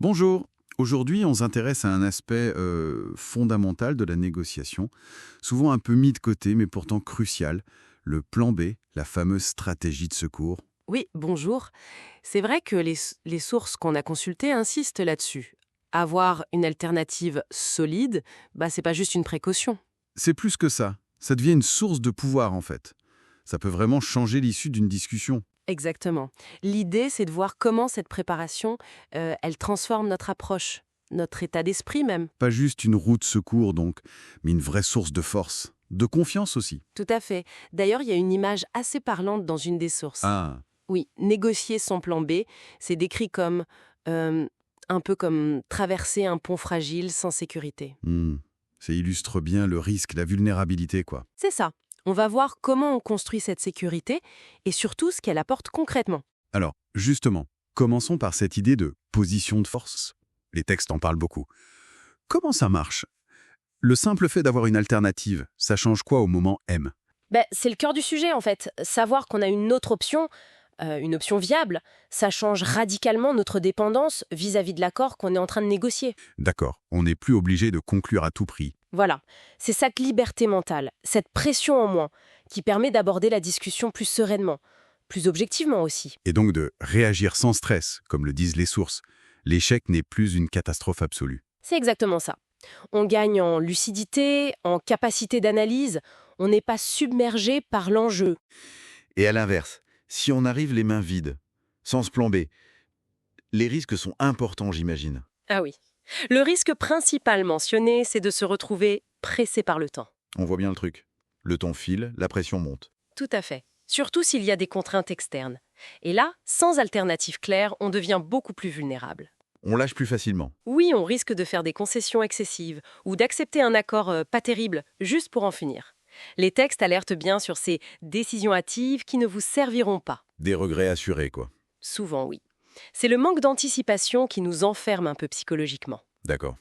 Bonjour. Aujourd'hui, on s'intéresse à un aspect fondamental de la négociation, souvent un peu mis de côté, mais pourtant crucial, le plan B, la fameuse stratégie de secours. Oui, bonjour. C'est vrai que les sources qu'on a consultées insistent là-dessus. Avoir une alternative solide, c'est pas juste une précaution. C'est plus que ça devient une source de pouvoir en fait. Ça peut vraiment changer l'issue d'une discussion. Exactement. L'idée, c'est de voir comment cette préparation, elle transforme notre approche, notre état d'esprit même. Pas juste une roue de secours donc, mais une vraie source de force, de confiance aussi. Tout à fait. D'ailleurs, il y a une image assez parlante dans une des sources. Ah, Oui, négocier son plan B, c'est décrit comme euh, un peu comme traverser un pont fragile sans sécurité. ça illustre bien le risque, la vulnérabilité quoi. C'est ça. On va voir comment on construit cette sécurité et surtout ce qu'elle apporte concrètement. Alors, justement, commençons par cette idée de position de force. Les textes en parlent beaucoup. Comment ça marche? Le simple fait d'avoir une alternative, ça change quoi au moment M? C'est le cœur du sujet en fait. Savoir qu'on a une autre option, une option viable, ça change radicalement notre dépendance vis-à-vis de l'accord qu'on est en train de négocier. D'accord, on n'est plus obligé de conclure à tout prix. Voilà, c'est cette liberté mentale, cette pression en moins, qui permet d'aborder la discussion plus sereinement, plus objectivement aussi. Et donc de réagir sans stress, comme le disent les sources. L'échec n'est plus une catastrophe absolue. C'est exactement ça. On gagne en lucidité, en capacité d'analyse, on n'est pas submergé par l'enjeu. Et à l'inverse, si on arrive les mains vides, sans se plomber, les risques sont importants, j'imagine. Ah oui. Le risque principal mentionné, c'est de se retrouver pressé par le temps. On voit bien le truc. Le temps file, la pression monte. Tout à fait. Surtout s'il y a des contraintes externes. Et là, sans alternative claire, on devient beaucoup plus vulnérable. On lâche plus facilement. Oui, on risque de faire des concessions excessives ou d'accepter un accord pas terrible juste pour en finir. Les textes alertent bien sur ces décisions hâtives qui ne vous serviront pas. Des regrets assurés, quoi. Souvent, oui. C'est le manque d'anticipation qui nous enferme un peu psychologiquement. D'accord.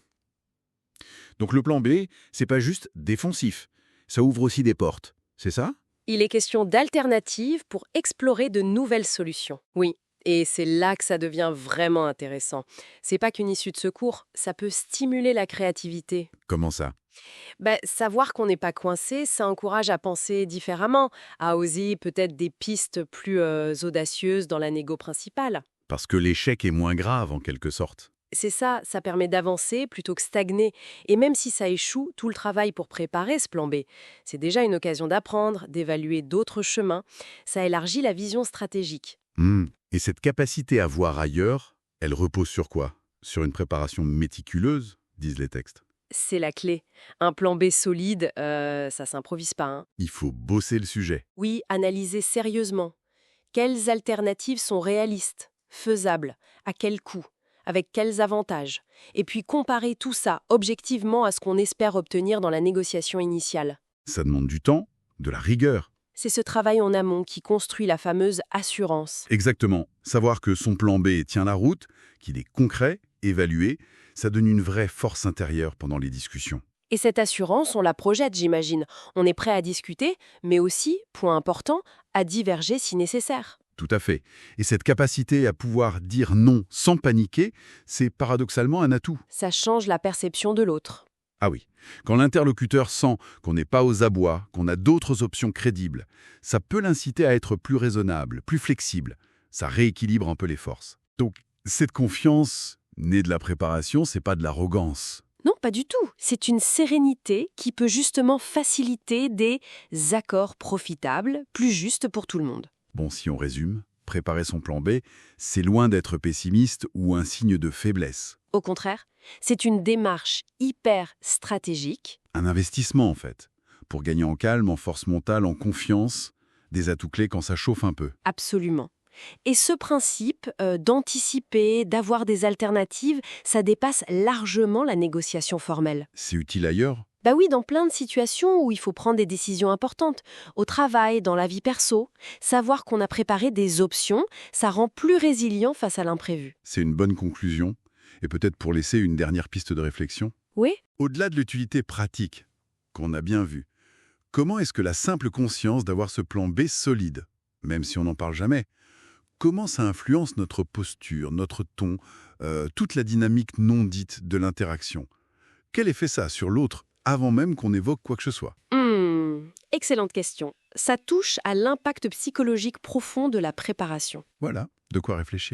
Donc le plan B, c'est pas juste défensif. Ça ouvre aussi des portes. C'est ça? Il est question d'alternatives pour explorer de nouvelles solutions. Oui, et c'est là que ça devient vraiment intéressant. C'est pas qu'une issue de secours, ça peut stimuler la créativité. Comment ça? Savoir qu'on n'est pas coincé, ça encourage à penser différemment, à oser peut-être des pistes plus audacieuses dans la négo principale. Parce que l'échec est moins grave en quelque sorte. C'est ça, ça permet d'avancer plutôt que stagner. Et même si ça échoue, tout le travail pour préparer ce plan B, c'est déjà une occasion d'apprendre, d'évaluer d'autres chemins. Ça élargit la vision stratégique. Et cette capacité à voir ailleurs, elle repose sur quoi? Sur une préparation méticuleuse, disent les textes. C'est la clé. Un plan B solide, ça s'improvise pas, hein. Il faut bosser le sujet. Oui, analyser sérieusement. Quelles alternatives sont réalistes, faisables, à quel coût, avec quels avantages? Et puis comparer tout ça objectivement à ce qu'on espère obtenir dans la négociation initiale. Ça demande du temps, de la rigueur. C'est ce travail en amont qui construit la fameuse assurance. Exactement. Savoir que son plan B tient la route, qu'il est concret, évalué, ça donne une vraie force intérieure pendant les discussions. Et cette assurance, on la projette, j'imagine. On est prêt à discuter, mais aussi, point important, à diverger si nécessaire. Tout à fait. Et cette capacité à pouvoir dire non sans paniquer, c'est paradoxalement un atout. Ça change la perception de l'autre. Ah oui. Quand l'interlocuteur sent qu'on n'est pas aux abois, qu'on a d'autres options crédibles, ça peut l'inciter à être plus raisonnable, plus flexible. Ça rééquilibre un peu les forces. Donc, cette confiance, née de la préparation, c'est pas de l'arrogance. Non, pas du tout. C'est une sérénité qui peut justement faciliter des accords profitables, plus justes pour tout le monde. Bon, si on résume, préparer son plan B, c'est loin d'être pessimiste ou un signe de faiblesse. Au contraire, c'est une démarche hyper stratégique. Un investissement, en fait, pour gagner en calme, en force mentale, en confiance, des atouts clés quand ça chauffe un peu. Absolument. Et ce principe d'anticiper, d'avoir des alternatives, ça dépasse largement la négociation formelle. C'est utile ailleurs? Oui, dans plein de situations où il faut prendre des décisions importantes, au travail, dans la vie perso, savoir qu'on a préparé des options, ça rend plus résilient face à l'imprévu. C'est une bonne conclusion. Et peut-être pour laisser une dernière piste de réflexion. Oui? Au-delà de l'utilité pratique, qu'on a bien vue, comment est-ce que la simple conscience d'avoir ce plan B solide, même si on n'en parle jamais, comment ça influence notre posture, notre ton, toute la dynamique non dite de l'interaction. Quel effet ça a sur l'autre avant même qu'on évoque quoi que ce soit? Excellente question. Ça touche à l'impact psychologique profond de la préparation. Voilà, de quoi réfléchir.